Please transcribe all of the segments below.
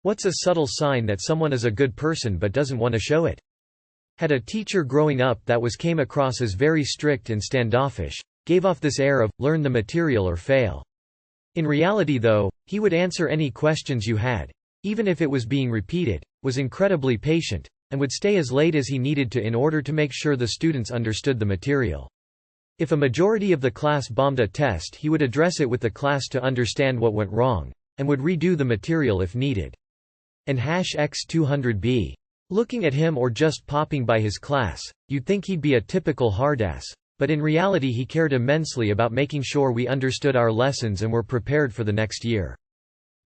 What's a subtle sign that someone is a good person but doesn't want to show it? Had a teacher growing up that came across as very strict and standoffish, gave off this air of, learn the material or fail. In reality though, he would answer any questions you had, even if it was being repeated, was incredibly patient, and would stay as late as he needed to in order to make sure the students understood the material. If a majority of the class bombed a test, he would address it with the class to understand what went wrong, and would redo the material if needed. And #X200B. Looking at him or just popping by his class, you'd think he'd be a typical hardass, but in reality he cared immensely about making sure we understood our lessons and were prepared for the next year.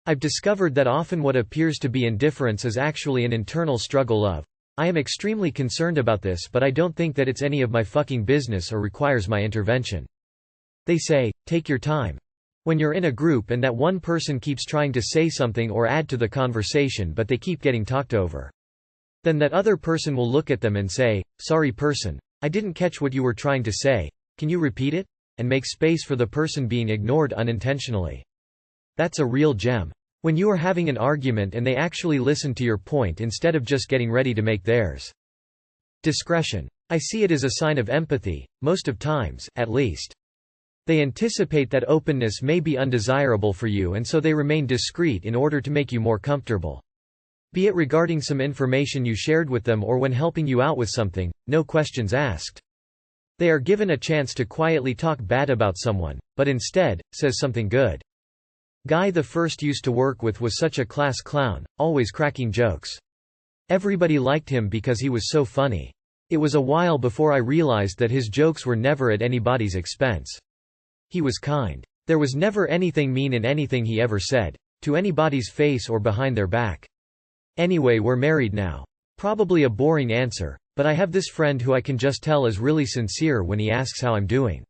I've discovered that often what appears to be indifference is actually an internal struggle of, I am extremely concerned about this but I don't think that it's any of my fucking business or requires my intervention. They say, take your time. When you're in a group and that one person keeps trying to say something or add to the conversation but they keep getting talked over. Then that other person will look at them and say, sorry person, I didn't catch what you were trying to say, can you repeat it? And make space for the person being ignored unintentionally. That's a real gem. When you are having an argument and they actually listen to your point instead of just getting ready to make theirs. Discretion. I see it as a sign of empathy, most of times, at least. They anticipate that openness may be undesirable for you and so they remain discreet in order to make you more comfortable. Be it regarding some information you shared with them or when helping you out with something, no questions asked. They are given a chance to quietly talk bad about someone, but instead, says something good. Guy the first used to work with was such a class clown, always cracking jokes. Everybody liked him because he was so funny. It was a while before I realized that his jokes were never at anybody's expense. He was kind. There was never anything mean in anything he ever said, to anybody's face or behind their back. Anyway, we're married now. Probably a boring answer, but I have this friend who I can just tell is really sincere when he asks how I'm doing.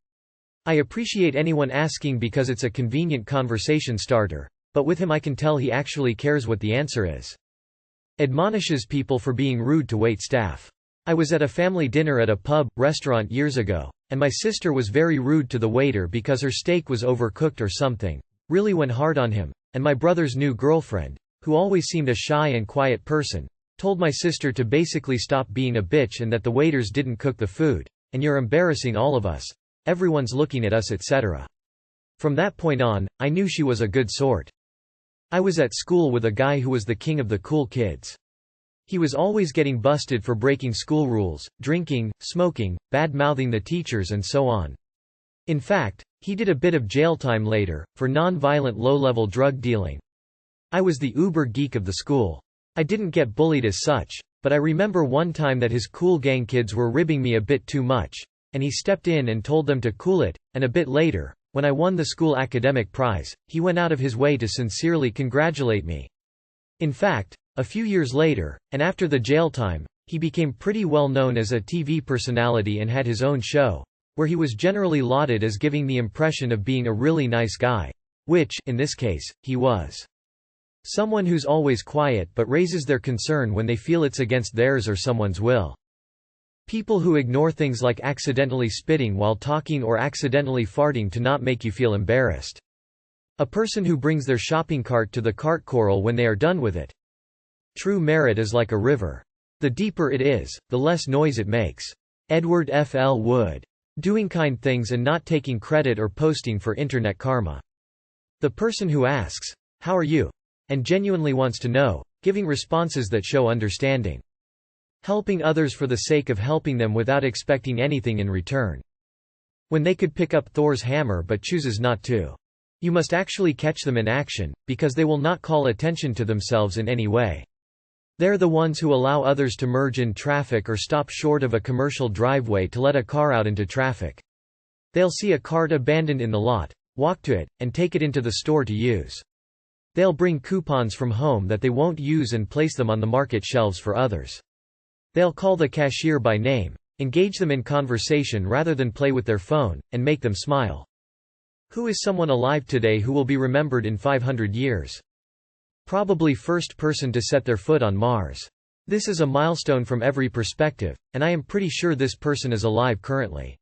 I appreciate anyone asking because it's a convenient conversation starter, but with him I can tell he actually cares what the answer is. Admonishes people for being rude to wait staff. I was at a family dinner at a restaurant years ago, and my sister was very rude to the waiter because her steak was overcooked or something, really went hard on him, and my brother's new girlfriend, who always seemed a shy and quiet person, told my sister to basically stop being a bitch and that the waiters didn't cook the food, and you're embarrassing all of us, everyone's looking at us etc. From that point on, I knew she was a good sort. I was at school with a guy who was the king of the cool kids. He was always getting busted for breaking school rules, drinking, smoking, bad-mouthing the teachers and so on. In fact, he did a bit of jail time later, for non-violent low-level drug dealing. I was the uber geek of the school. I didn't get bullied as such, but I remember one time that his cool gang kids were ribbing me a bit too much, and he stepped in and told them to cool it, and a bit later, when I won the school academic prize, he went out of his way to sincerely congratulate me. In fact, a few years later, and after the jail time, he became pretty well known as a TV personality and had his own show, where he was generally lauded as giving the impression of being a really nice guy, which, in this case, he was. Someone who's always quiet but raises their concern when they feel it's against theirs or someone's will. People who ignore things like accidentally spitting while talking or accidentally farting to not make you feel embarrassed. A person who brings their shopping cart to the cart corral when they are done with it. True merit is like a river. The deeper it is, the less noise it makes. Edward F. L. Wood. Doing kind things and not taking credit or posting for internet karma. The person who asks, "How are you?" and genuinely wants to know, giving responses that show understanding. Helping others for the sake of helping them without expecting anything in return. When they could pick up Thor's hammer but chooses not to. You must actually catch them in action, because they will not call attention to themselves in any way. They're the ones who allow others to merge in traffic or stop short of a commercial driveway to let a car out into traffic. They'll see a cart abandoned in the lot, walk to it, and take it into the store to use. They'll bring coupons from home that they won't use and place them on the market shelves for others. They'll call the cashier by name, engage them in conversation rather than play with their phone, and make them smile. Who is someone alive today who will be remembered in 500 years? Probably first person to set their foot on Mars. This is a milestone from every perspective, and I am pretty sure this person is alive currently.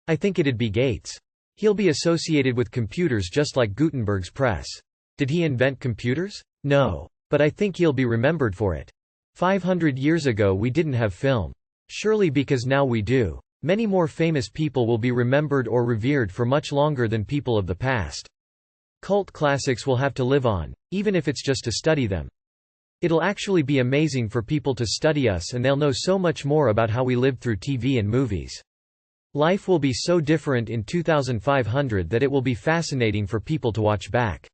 I think it'd be Gates. He'll be associated with computers just like Gutenberg's press. Did he invent computers? No. But I think he'll be remembered for it. 500 years ago we didn't have film. Surely because now we do. Many more famous people will be remembered or revered for much longer than people of the past. Cult classics will have to live on, even if it's just to study them. It'll actually be amazing for people to study us, and they'll know so much more about how we lived through TV and movies. Life will be so different in 2500 that it will be fascinating for people to watch back.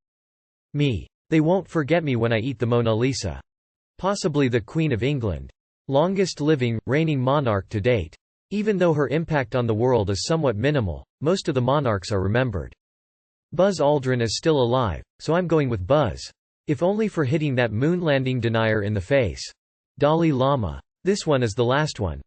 Me. They won't forget me when I eat the Mona Lisa. Possibly the Queen of England. Longest living, reigning monarch to date. Even though her impact on the world is somewhat minimal, most of the monarchs are remembered. Buzz Aldrin is still alive, so I'm going with Buzz. If only for hitting that moon landing denier in the face. Dalai Lama. This one is the last one.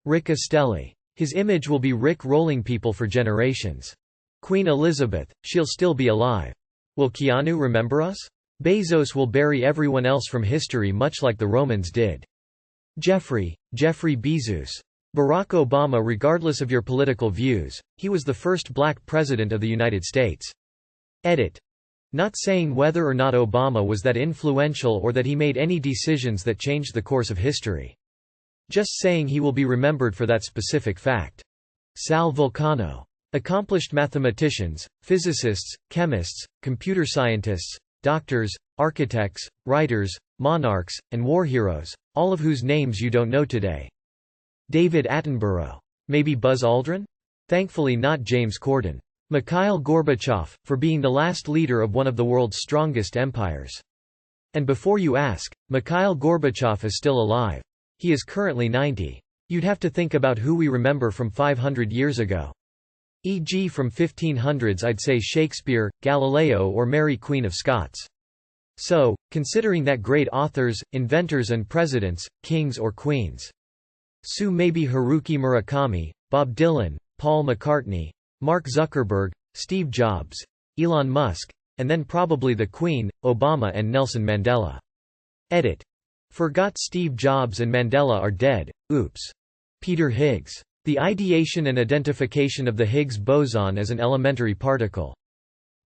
Rick Castelli. His image will be Rick rolling people for generations. Queen Elizabeth, she'll still be alive. Will Keanu remember us? Bezos will bury everyone else from history much like the Romans did. Jeffrey Bezos. Barack Obama. Regardless of your political views, he was the first black president of the United States. Edit. Not saying whether or not Obama was that influential or that he made any decisions that changed the course of history. Just saying he will be remembered for that specific fact. Sal Vulcano. Accomplished mathematicians, physicists, chemists, computer scientists, doctors, architects, writers, monarchs, and war heroes, all of whose names you don't know today. David Attenborough. Maybe Buzz Aldrin? Thankfully not James Corden. Mikhail Gorbachev, for being the last leader of one of the world's strongest empires. And before you ask, Mikhail Gorbachev is still alive. He is currently 90. You'd have to think about who we remember from 500 years ago. E.g. from 1500s I'd say Shakespeare, Galileo or Mary Queen of Scots. So, considering that great authors, inventors and presidents, kings or queens. So maybe Haruki Murakami, Bob Dylan, Paul McCartney, Mark Zuckerberg, Steve Jobs, Elon Musk, and then probably the Queen, Obama and Nelson Mandela. Edit. Forgot Steve Jobs and Mandela are dead, oops. Peter Higgs. The ideation and identification of the Higgs boson as an elementary particle.